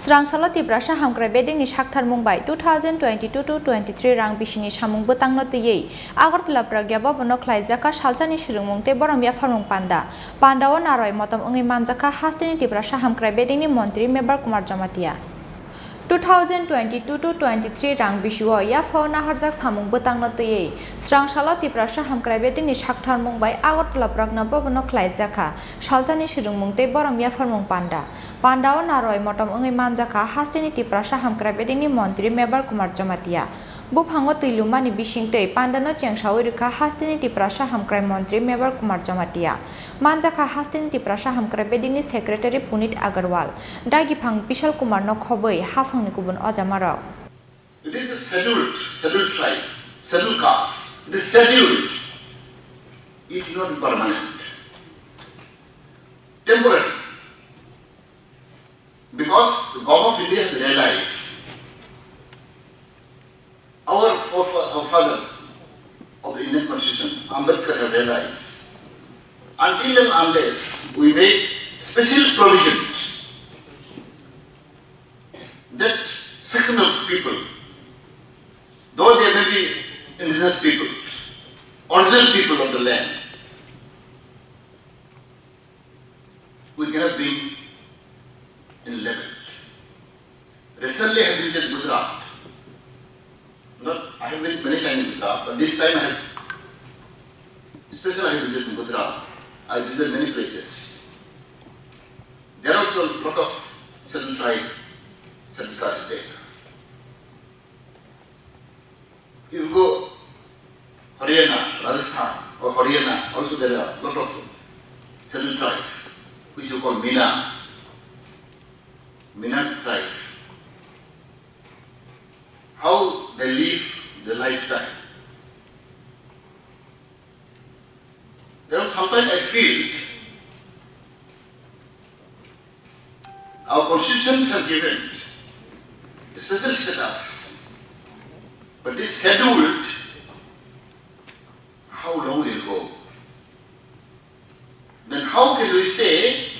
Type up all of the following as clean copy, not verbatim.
Srangsalo Tripura Hamkrai Bedingni Shakthar Mumbai 2022-23 rang Bisini Samung Bwtangno twiwi Agartala Pragyaba Bono Khlaijakha Salsani Swrwngmung tei Boromia Farmung Panda Panda o naroi motom ongui manjakha hastini Tripura Hamkrai Bedingni Montri Mebar Kumar Jamatia 2022-23 rang bisio yafo naharjak Samung Bwtangno twiwi Srangsalo Tripura Hamkrai Bedingni Shakthar Mumbai Agartala Pragyaba Bono Khlaijakha Salsani Swrwngmung tei Boromia Farmung Panda Panda o naroi motom ongui manjakha hastini Tripura Hamkrai Bedingni Montri Mebar Kumar Jamatia Bwtangno twiwi bisingtei Pandano chengsawui rwkha hastini Tripura Hamkrai Montri Mebar Kumar Jamatia manjakha hastini Tripura Hamkrai Bedingni Secretary Punit Agarwal Dagifang Bishal Kumar no khoboi hafangni kubun ojamarok. It is a scheduled tribe, scheduled caste. It is scheduled. It is not permanent. Temporary. Because the government of India has realized our forefathers of the Indian Constitution, Ambedkar have realized, until and unless we make special provisions that section of people, though they may be indigenous people, original people of the land, we cannot be in level. Recently I have visited Gujarat. I have been many times in Gujarat, but this time I have visited Gujarat. I visited many places. There are also a lot of certain tribe, certain caste there. If you go Haryana, Rajasthan or Haryana, also there are a lot of certain tribe, which you call Mina tribe. How they live their lifestyle. Sometimes I feel our constitution has given a special status, but this scheduled, how long will it go? Then how can we say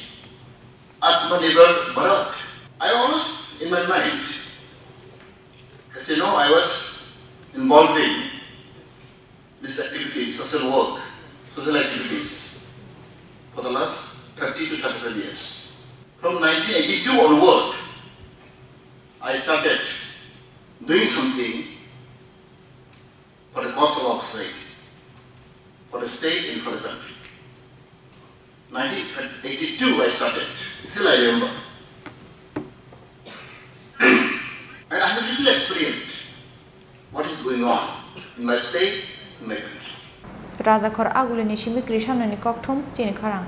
Atmanirbhar Bharat? I always in my mind, as you know, I was involved in this activity, social work, social activities for the last 30 to 35 years. From 1982 onward, I started doing something for the cause of our state, for the state and for the country. 1982 I started, still I remember. And I have little experience what is going on in my state, in my country. Raja Khor Agulini Shimi Krishamani Kokthum, Chini Khorang.